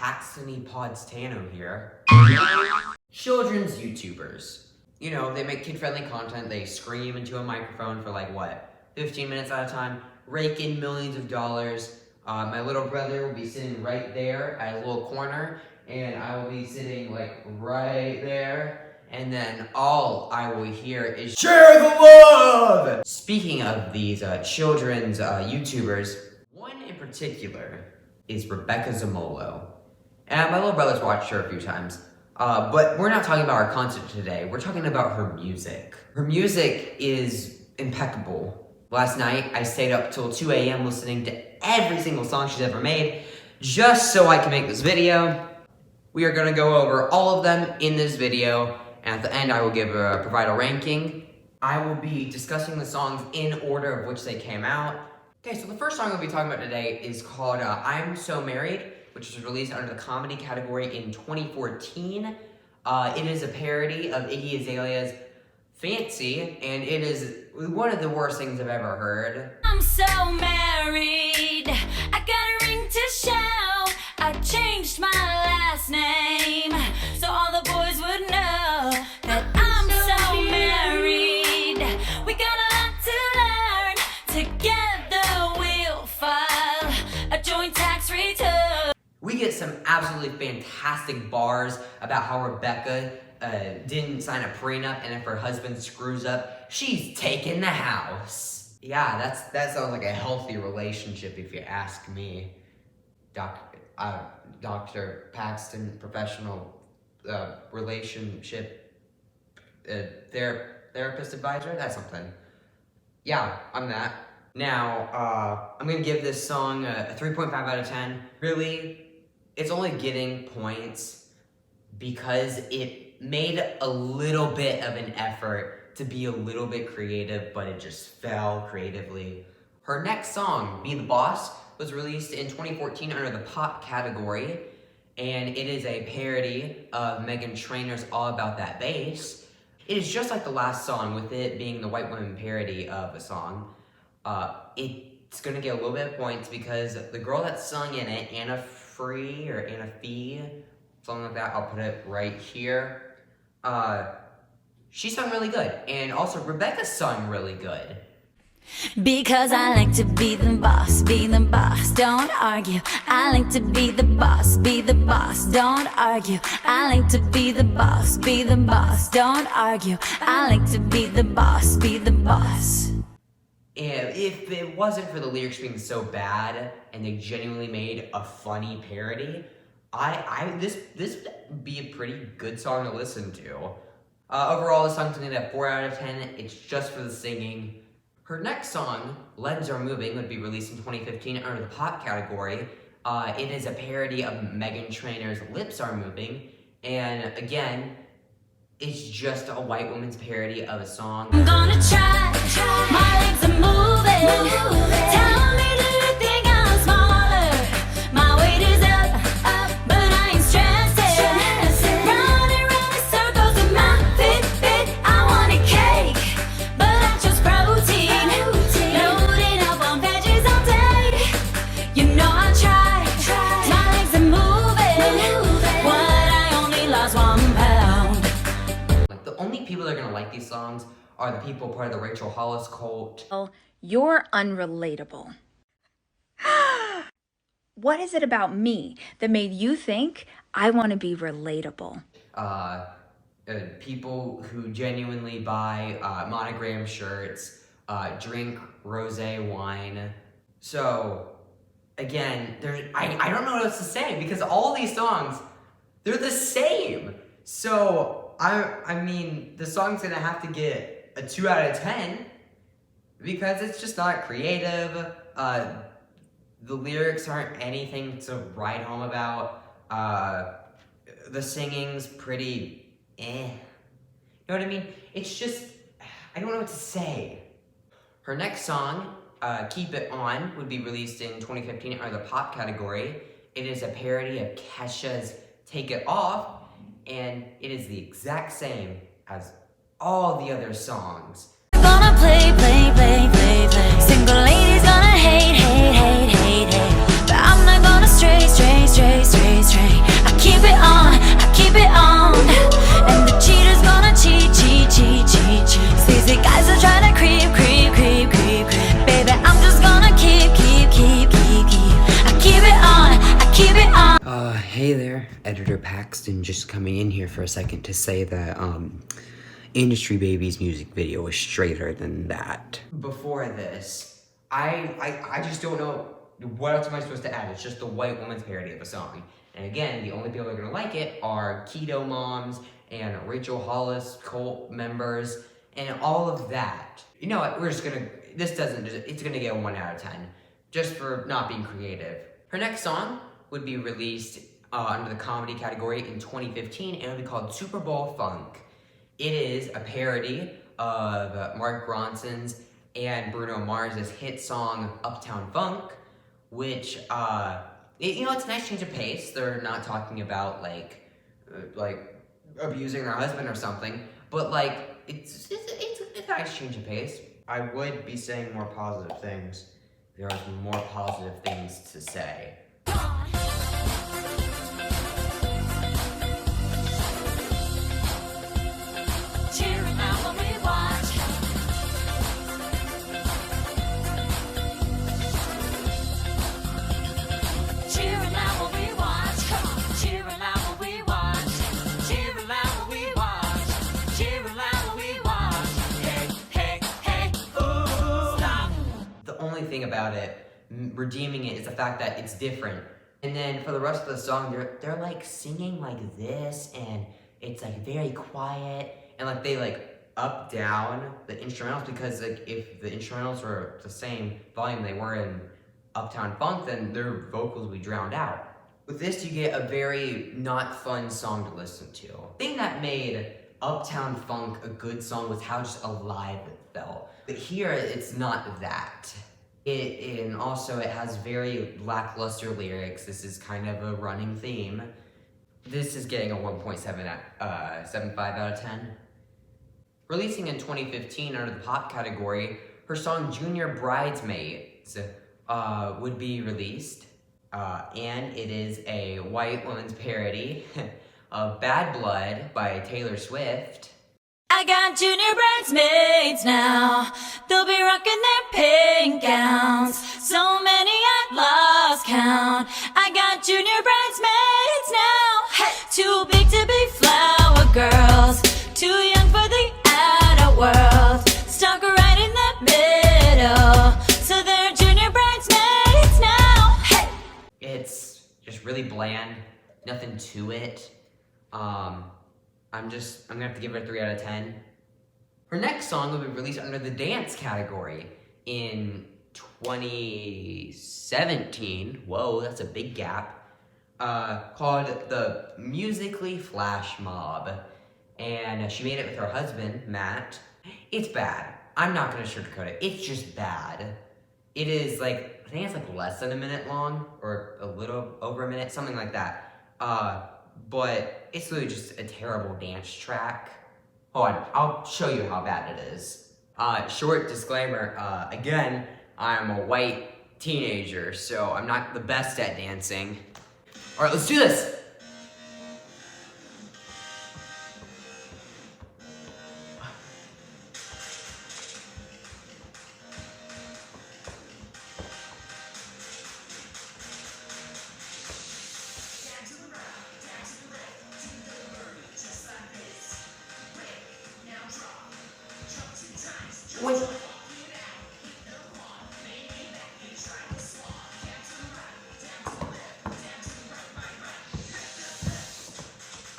Paxton Pods Tano here. Children's YouTubers. You know, they make kid-friendly content, they scream into a microphone for like, what, 15 minutes at a time, rake in millions of dollars. My little brother will be sitting right there at a little corner, and I will be sitting like right there, and then all I will hear is share the love! Speaking of these children's YouTubers, one in particular is Rebecca Zamolo. And my little brother's watched her a few times. But we're not talking about her concert today. We're talking about her music. Her music is impeccable. Last night, I stayed up till 2 a.m. listening to every single song she's ever made, just so I can make this video. We are gonna go over all of them in this video, and at the end, I will provide a ranking. I will be discussing the songs in order of which they came out. Okay, so the first song we'll be talking about today is called I'm So Married, which was released under the comedy category in 2014. It is a parody of Iggy Azalea's Fancy, and it is one of the worst things I've ever heard. I'm so married, I got a ring to show. I changed my last name, so all the boys would know that I'm so married. We got a lot to learn, together we'll file a joint tax return. We get some absolutely fantastic bars about how Rebecca didn't sign a prenup, and if her husband screws up, she's taking the house. Yeah, that sounds like a healthy relationship if you ask me. Dr. Paxton, professional relationship therapist advisor, that's something. Yeah, I'm that. Now, I'm gonna give this song a 3.5 out of 10. Really, it's only getting points because it made a little bit of an effort to be a little bit creative, but it just fell creatively. Her next song, Be the Boss, was released in 2014 under the pop category, and it is a parody of Meghan Trainor's All About That Bass. It is just like the last song, with it being the white woman parody of a song. It's gonna get a little bit of points because the girl that sung in it, Anna Fee, something like that, I'll put it right here. She sung really good, and also Rebecca sung really good. Because I like to be the boss, don't argue. I like to be the boss, don't argue. I like to be the boss, don't argue. I like to be the boss, And if it wasn't for the lyrics being so bad, and they genuinely made a funny parody, this would be a pretty good song to listen to. Overall, the song's gonna get a 4 out of 10. It's just for the singing. Her next song, Legs Are Moving, would be released in 2015 under the pop category. It is a parody of Meghan Trainor's Lips Are Moving, and again, it's just a white woman's parody of a song. I'm gonna try, my legs are moving. Tell me, do you think I'm smaller? My weight is up, but I ain't stressing. Running round in circles with my fit. I wanted cake, but I chose protein. Loading up on veggies all day. You know I try, my legs are moving. What, I only lost 1 pound. The only people that are gonna like these songs are the people part of the Rachel Hollis cult. Well, you're unrelatable. What is it about me that made you think I want to be relatable? People who genuinely buy monogram shirts, drink rosé wine. So, again, I don't know what else to say because all these songs, they're the same. So, I mean, the song's gonna have to get a 2 out of 10 because it's just not creative. The lyrics aren't anything to write home about. The singing's pretty eh. You know what I mean? It's just, I don't know what to say. Her next song, Keep It On, would be released in 2015 under the pop category. It is a parody of Kesha's Take It Off, and it is the exact same as all the other songs. Gonna play. Single ladies gonna hate. But I'm not gonna stray. Editor Paxton just coming in here for a second to say that Industry Baby's music video is straighter than that. Before this, I just don't know what else am I supposed to add. It's just a white woman's parody of a song. And again, the only people that are gonna like it are keto moms and Rachel Hollis cult members and all of that. You know what, we're just gonna, it's gonna get a 1 out of 10, just for not being creative. Her next song would be released under the comedy category in 2015, and it would be called Super Bowl Funk. It is a parody of Mark Ronson's and Bruno Mars' hit song Uptown Funk, which, it's a nice change of pace. They're not talking about, like abusing their husband or something, but, like, it's a nice change of pace. I would be saying more positive things. There are some more positive things to say. Thing about it, redeeming it, is the fact that it's different. And then for the rest of the song, they're like singing like this, and it's like very quiet, and like they like up down the instrumentals, because like if the instrumentals were the same volume they were in Uptown Funk, then their vocals would be drowned out. With this, you get a very not fun song to listen to. The thing that made Uptown Funk a good song was how just alive it felt. But here, it's not that. And also it has very lackluster lyrics. This is kind of a running theme. This is getting a 1.75 out of 10. Releasing in 2015 under the pop category, her song Junior Bridesmaids would be released. And it is a white woman's parody of Bad Blood by Taylor Swift. I got junior bridesmaids now. They'll be rocking their pink gowns. So many I lost count. I got junior bridesmaids now. Hey! Too big to be flower girls. Too young for the adult world. Stuck right in the middle. So they're junior bridesmaids now. Hey! It's just really bland. Nothing to it. I'm gonna have to give it a 3 out of 10. Her next song will be released under the dance category in 2017. Whoa, that's a big gap. Called the Musically Flash Mob. And she made it with her husband, Matt. It's bad. I'm not gonna sugarcoat it. It's just bad. It is like, I think it's like less than a minute long, or a little over a minute, something like that. But it's really just a terrible dance track. Hold on, I'll show you how bad it is. Short disclaimer, again, I'm a white teenager, so I'm not the best at dancing. All right, let's do this. Wait.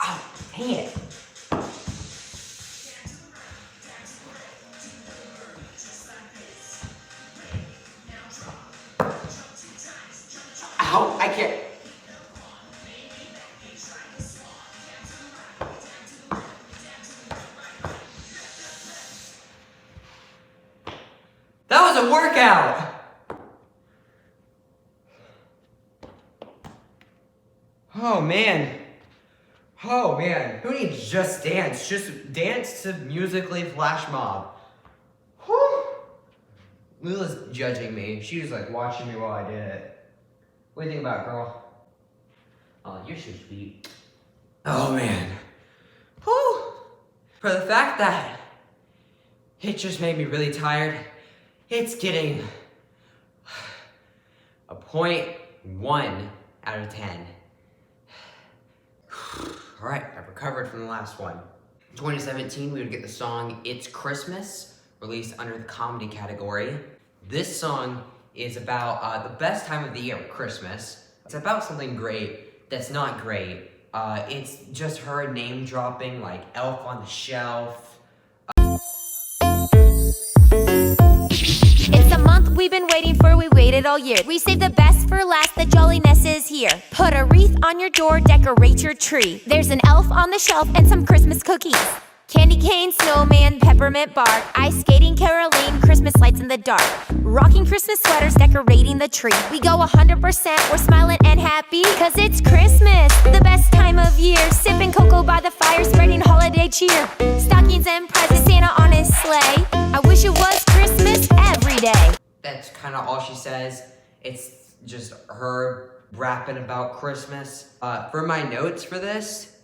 Ow, dang it. Ow, I can't. That was a workout! Oh man. Oh man. Who needs Just Dance? Just dance to Musically Flash Mob. Whew. Lila's judging me. She was like watching me while I did it. What do you think about it, girl? Oh, you're so sweet. Oh man. Whew. For the fact that it just made me really tired, it's getting a 0.1 out of 10. Alright, I've recovered from the last one. In 2017, we would get the song It's Christmas, released under the comedy category. This song is about the best time of the year, Christmas. It's about something great that's not great. It's just her name dropping, like Elf on the Shelf. It's a month we've been waiting for, we waited all year. We saved the best for last, the jolliness is here. Put a wreath on your door, decorate your tree. There's an elf on the shelf and some Christmas cookies. Candy cane, snowman, peppermint bark, ice skating, caroling, Christmas lights in the dark. Rocking Christmas sweaters, decorating the tree. We go 100%, we're smiling and happy, cause it's Christmas, the best time of year. Sipping cocoa by the fire, spreading holiday cheer. Stockings and presents, Santa on his sleigh. I wish it was Christmas every day. That's kind of all she says. It's just her rapping about Christmas. For my notes for this,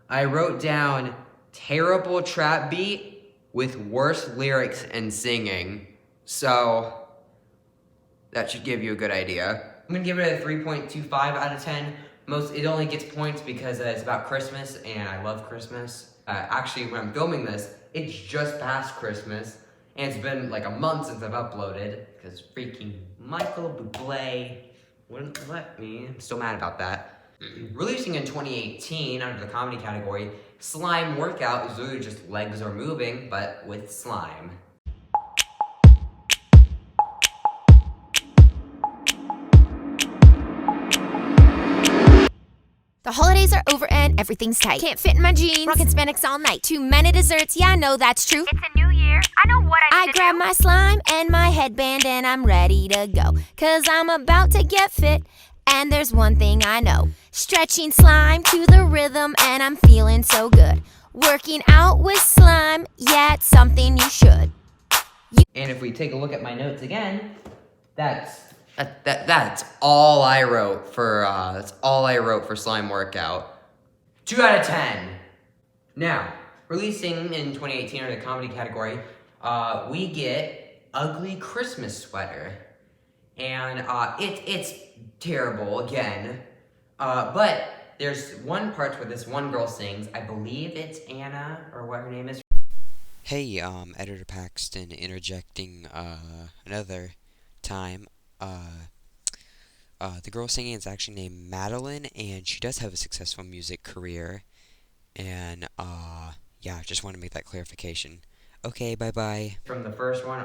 I wrote down terrible trap beat with worse lyrics and singing. So that should give you a good idea. I'm gonna give it a 3.25 out of 10. It only gets points because it's about Christmas and I love Christmas. Actually, when I'm filming this, it's just past Christmas and it's been like a month since I've uploaded because freaking Michael Bublé wouldn't let me. I'm still mad about that. Releasing in 2018 under the comedy category, Slime Workout is literally just legs are moving, but with slime. The holidays are over and everything's tight. Can't fit in my jeans, rockin' spandex all night. Too many desserts, yeah, I know that's true. It's a new year, I know what I need to grab do. my slime and my headband and I'm ready to go. Cause I'm about to get fit and there's one thing I know. Stretching slime to the rhythm and I'm feeling so good. Working out with slime, yeah, it's something you should. And if we take a look at my notes again, that's all I wrote for Slime Workout. 2 out of 10. Now, releasing in 2018 under the comedy category, we get Ugly Christmas Sweater. And it's terrible again. But there's one part where this one girl sings, I believe it's Anna, or what her name is. Hey, Editor Paxton interjecting, another time. The girl singing is actually named Madeline, and she does have a successful music career. And, yeah, just want to make that clarification. Okay, bye-bye. From the first one,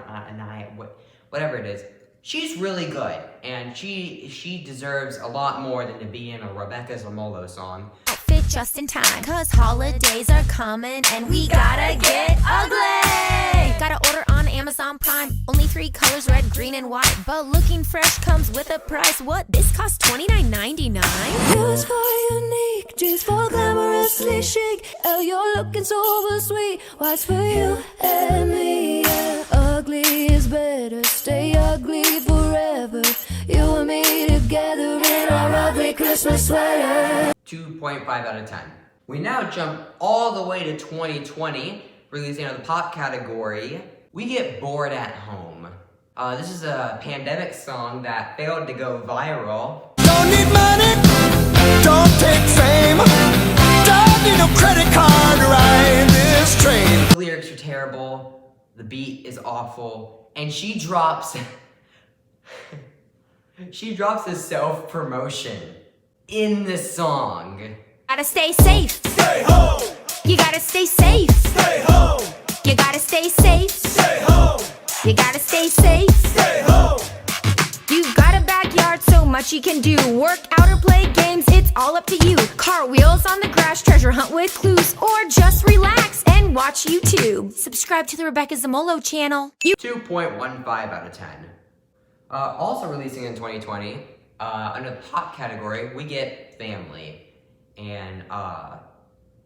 whatever it is. She's really good, and she deserves a lot more than to be in a Rebecca Zamolo song. Outfit just in time, cause holidays are coming and we gotta get ugly. Gotta order on Amazon Prime, only 3 colors, red, green, and white. But looking fresh comes with a price. What? This costs $29.99? Use for unique, G's for glamorously chic. Oh, you're looking so sweet. What's for you and me? Yeah. Ugly is better, stay ugly forever. You and me together in our ugly Christmas sweater. 2.5 out of 10. We now jump all the way to 2020, releasing under the pop category. We get Bored at Home. This is a pandemic song that failed to go viral. Don't need money, don't take fame, don't need no credit card to ride this train. The lyrics are terrible, the beat is awful, and she drops a self-promotion in the song. Gotta stay safe. Stay home, You gotta stay safe. stay home, You gotta stay safe. stay home, You gotta stay safe. stay home. You've got a backyard, so much you can do. Work out or play games, it's all up to you. Cartwheels on the grass, treasure hunt with clues, or just relax and watch YouTube. Subscribe to the Rebecca Zamolo channel. 2.15 out of 10. Also releasing in 2020, under the pop category, we get Family. And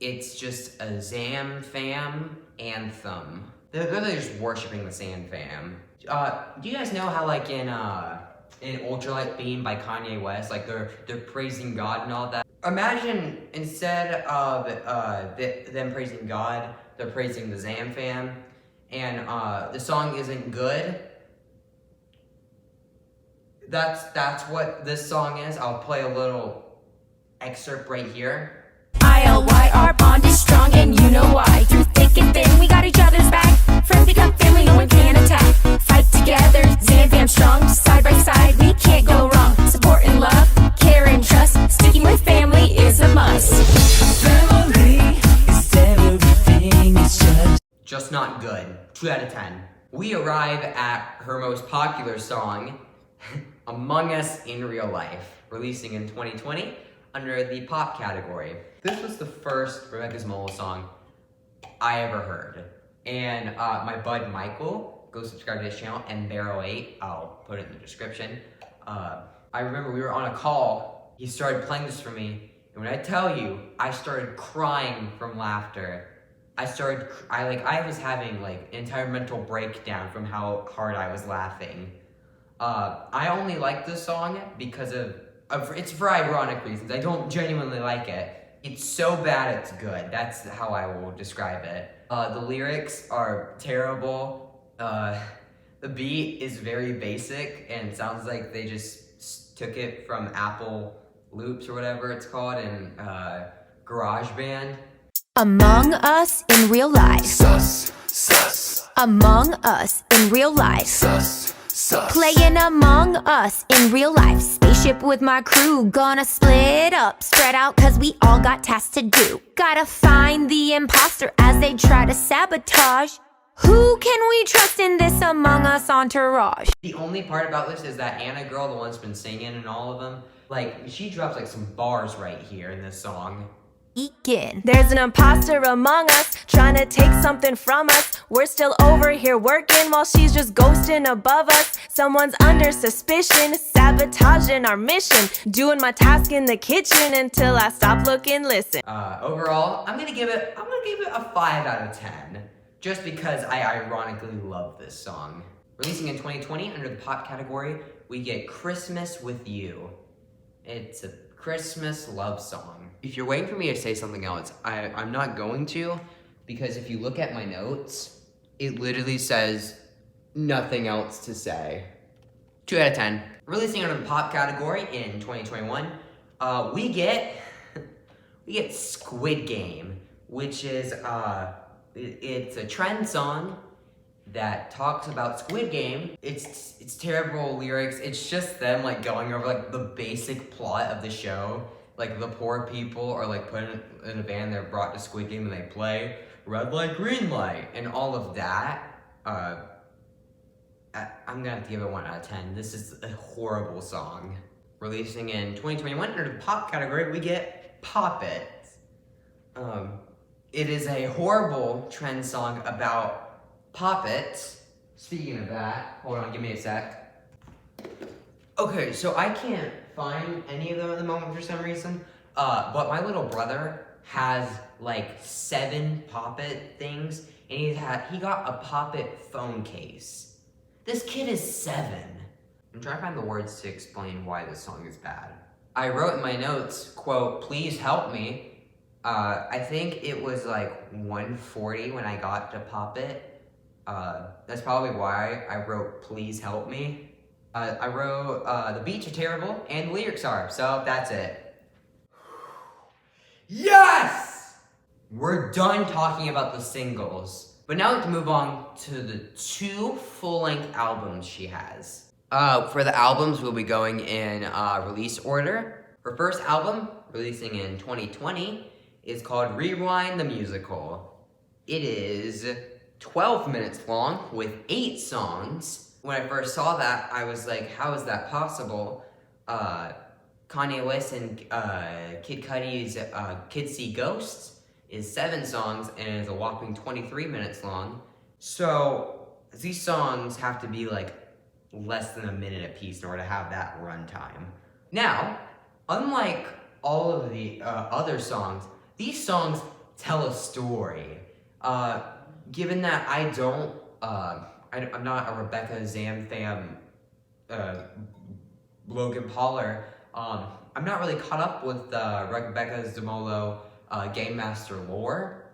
it's just a Zam Fam anthem. They're literally just worshiping the Zam Fam. Do you guys know how like in Ultralight Beam by Kanye West, like they're praising God and all that? Imagine instead of them praising God, they're praising the Zam Fam, and the song isn't good. That's what this song is. I'll play a little excerpt right here. ILY. Our bond is strong and you know why. Through thick and thin, we got each other's back. Friends become family, no one can attack. Fight together, Zan fam strong. Side by side, we can't go wrong. Support and love, care and trust. Sticking with family is a must. Family is everything, it's Just not good. 2 out of 10. We arrive at her most popular song, Among Us in Real Life, releasing in 2020 under the pop category. This was the first Rebecca Zamolo song I ever heard. And my bud Michael, go subscribe to his channel, and Barrow8, I'll put it in the description. I remember we were on a call, he started playing this for me, and when I tell you, I started crying from laughter. I was having like an entire mental breakdown from how hard I was laughing. I only like this song because of it's for ironic reasons. I don't genuinely like it. It's so bad it's good. That's how I will describe it. The lyrics are terrible. The beat is very basic and sounds like they just took it from Apple Loops or whatever it's called in GarageBand. Among Us in Real Life. Sus, sus, Among Us in Real Life. sus, sus. Playing Among Us in real life. Spaceship with my crew, gonna split up, spread out, cause we all got tasks to do. Gotta find the imposter as they try to sabotage. Who can we trust in this Among Us entourage? The only part about this is that Anna girl, the one that's been singing in all of them, like, she drops like some bars right here in this song. There's an imposter among us, trying to take something from us. We're still over here working while she's just ghosting above us. Someone's under suspicion, sabotaging our mission. Doing my task in the kitchen until I stop, look, and listen. Overall, I'm gonna give it a 5 out of 10. Just because I ironically love this song. Releasing in 2020 under the pop category, we get Christmas with You. It's a Christmas love song. If you're waiting for me to say something else, I'm not going to, because if you look at my notes, it literally says nothing else to say. 2 out of 10. Releasing under the pop category in 2021, we get Squid Game, which is it's a trend song that talks about Squid Game. It's terrible lyrics. It's just them like going over like the basic plot of the show. Like the poor people are like put in a van, they're brought to Squid Game and they play red light, green light, and all of that. I'm gonna have to give it 1 out of 10. This is a horrible song. Releasing in 2021 under the pop category, we get Poppets. It is a horrible trend song about poppets. Speaking of that, hold on, give me a sec. Okay, so I can't find any of them at the moment for some reason, but my little brother has like 7 poppet things, and he got a poppet phone case. This kid is 7. I'm trying to find the words to explain why this song is bad. I wrote in my notes, quote, "Please help me." I think it was like 1:40 when I got to Poppet. That's probably why I wrote "Please help me." I wrote the beats are terrible and the lyrics are, so that's it. Yes! We're done talking about the singles. But now we have to move on to the 2 full-length albums she has. For the albums, we'll be going in release order. Her first album, releasing in 2020, is called Rewind the Musical. It is 12 minutes long with 8 songs. When I first saw that, I was like, how is that possible? Kanye West and Kid Cudi's Kids See Ghosts is 7 songs and is a whopping 23 minutes long. So these songs have to be like less than a minute a piece in order to have that runtime. Now, unlike all of the other songs, these songs tell a story. Given that I'm not a Rebecca Zam fan, Logan Pauler, I'm not really caught up with Rebecca Zamolo Game Master lore,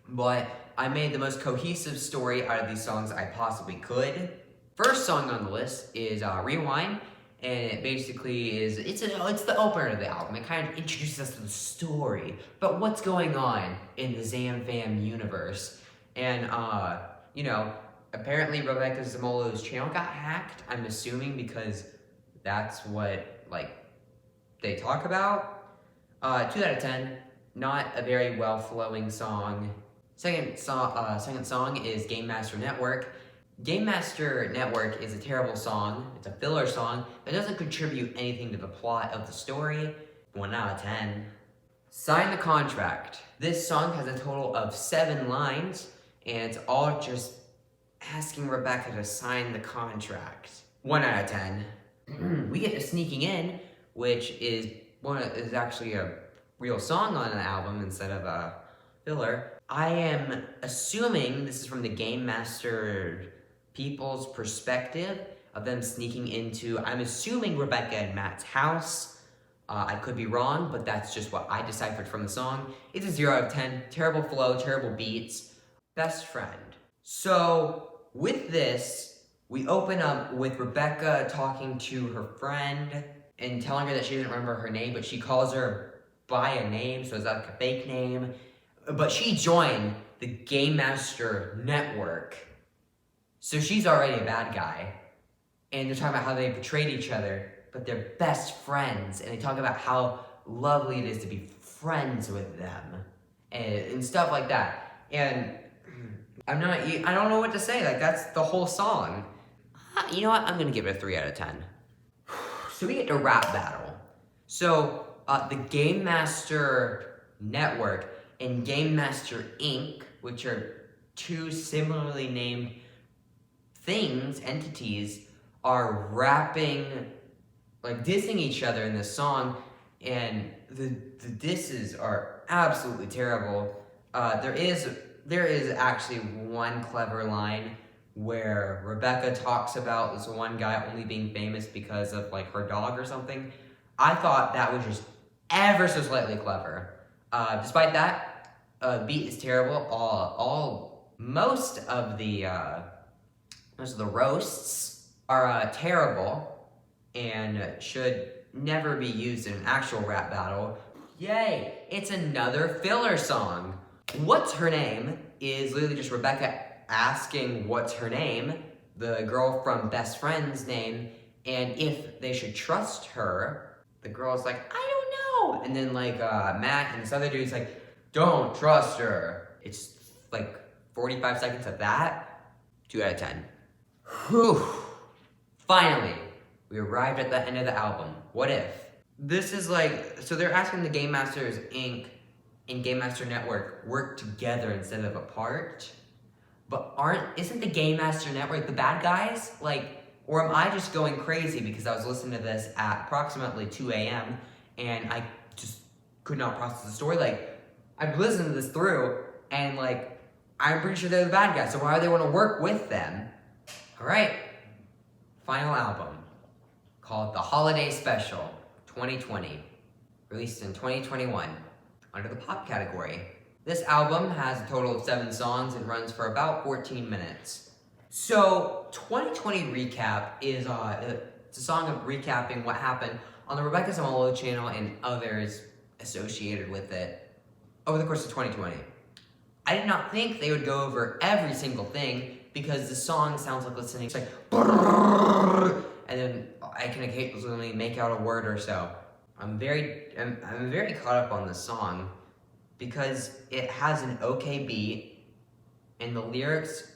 but I made the most cohesive story out of these songs I possibly could. First song on the list is Rewind. and it basically is, it's the opener of the album. It kind of introduces us to the story, but what's going on in the Zam Fam universe. And, you know, apparently Rebecca Zamolo's channel got hacked, I'm assuming, because that's what, like, they talk about. 2 out of 10, not a very well-flowing song. Second song is Game Master Network. Game Master Network is a terrible song. It's a filler song that doesn't contribute anything to the plot of the story. 1 out of 10. Sign the Contract. This song has a total of 7 lines, and it's all just asking Rebecca to sign the contract. 1 out of 10. We get to Sneaking In, which is actually a real song on an album instead of a filler. I am assuming this is from the Game Master people's perspective of them sneaking into, I'm assuming, Rebecca and Matt's house. I could be wrong, but that's just what I deciphered from the song. It's a 0 out of 10. Terrible flow, terrible beats. Best friend. So, with this, we open up with Rebecca talking to her friend and telling her that she doesn't remember her name, but she calls her by a name, so it's like a fake name. But she joined the Game Master Network, so she's already a bad guy. And they're talking about how they betrayed each other, but they're best friends, and they talk about how lovely it is to be friends with them, and stuff like that. And I don't know what to say, like, that's the whole song. You know what, I'm gonna give it a 3 out of 10. So we get to rap battle. So, the Game Master Network and Game Master Inc., which are 2 similarly named entities, are rapping, like, dissing each other in this song, and the disses are absolutely terrible. There is actually one clever line where Rebecca talks about this one guy only being famous because of, like, her dog or something. I thought that was just ever so slightly clever. Despite that, beat is terrible. Most of the roasts are terrible and should never be used in an actual rap battle. Yay! It's another filler song. What's Her Name is literally just Rebecca asking what's her name, the girl from Best Friend's name, and if they should trust her. The girl's like, I don't know. And then, like, Matt and this other dude's like, don't trust her. It's like 45 seconds of that. 2 out of 10. Whew. Finally, we arrived at the end of the album. What if? This is like, so they're asking the Game Masters Inc. and Game Master Network work together instead of apart. But isn't the Game Master Network the bad guys? Like, or am I just going crazy because I was listening to this at approximately 2 a.m. and I just could not process the story? Like, I've listened to this through and, like, I'm pretty sure they're the bad guys, so why do they want to work with them? Alright, final album, called The Holiday Special 2020, released in 2021, under the pop category. This album has a total of 7 songs and runs for about 14 minutes. So, 2020 Recap is it's a song of recapping what happened on the Rebecca Zamolo channel and others associated with it over the course of 2020. I did not think they would go over every single thing because the song sounds like listening. It's like, and then I can occasionally make out a word or so. I'm very caught up on this song because it has an okay beat and the lyrics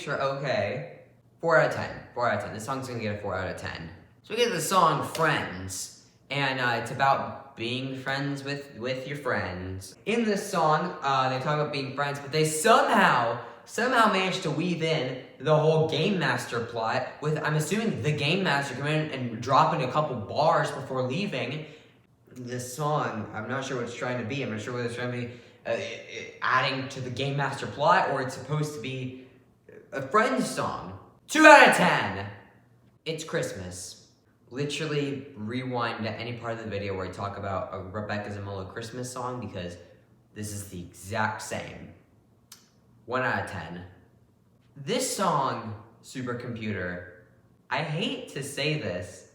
are okay. 4 out of 10. 4 out of 10. This song's gonna get a 4 out of 10. So we get the song Friends, and it's about being friends with your friends. In this song, they talk about being friends, but they somehow managed to weave in the whole Game Master plot with, I'm assuming, the Game Master coming in and dropping a couple bars before leaving. This song, I'm not sure what it's trying to be. I'm not sure whether it's trying to be adding to the Game Master plot or it's supposed to be a Friends song. 2 out of 10. It's Christmas. Literally rewind to any part of the video where I talk about a Rebecca Zamolo Christmas song because this is the exact same. 1 out of 10. This song, Supercomputer, I hate to say this,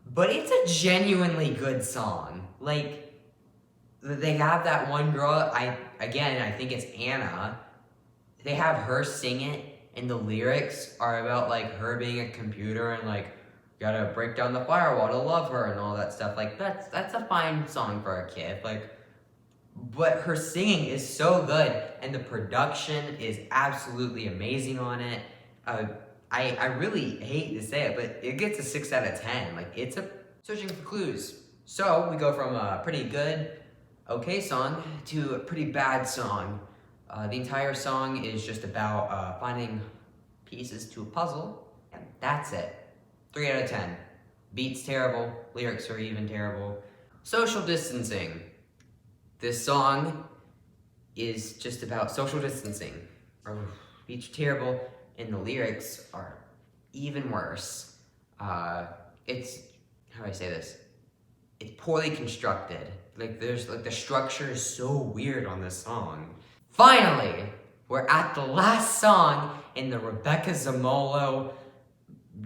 but it's a genuinely good song. Like, they have that one girl, I think it's Anna. They have her sing it, and the lyrics are about, like, her being a computer and, like, gotta break down the firewall to love her and all that stuff. Like, that's a fine song for a kid. Like, but her singing is so good, and the production is absolutely amazing on it. I really hate to say it, but it gets a 6 out of 10. Like, it's a searching for clues. So we go from a pretty good, okay song to a pretty bad song. The entire song is just about finding pieces to a puzzle, and that's it. 3 out of 10. Beat's terrible, lyrics are even terrible. Social distancing. This song is just about social distancing. Beat's terrible, and the lyrics are even worse. It's, how do I say this? It's poorly constructed. Like, the structure is so weird on this song. Finally, we're at the last song in the Rebecca Zamolo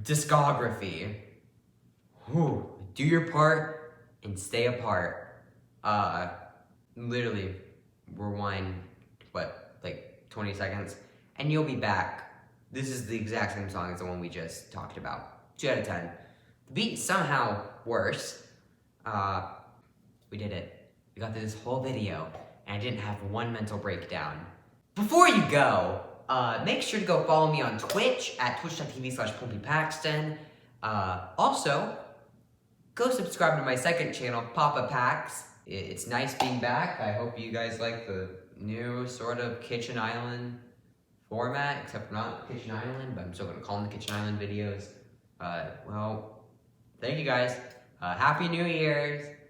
discography. Whew. Do your part and stay apart. Literally, rewind, like 20 seconds, and you'll be back. This is the exact same song as the one we just talked about. 2 out of 10. The beat is somehow worse. We did it. We got through this whole video, and I didn't have one mental breakdown. Before you go, make sure to go follow me on Twitch at twitch.tv/PompeyPaxton. Also, go subscribe to my second channel, Papa Packs. It's nice being back. I hope you guys like the new sort of Kitchen Island format, except for not Kitchen Island, but I'm still gonna call them the Kitchen Island videos. Well, thank you guys. Happy New Year's.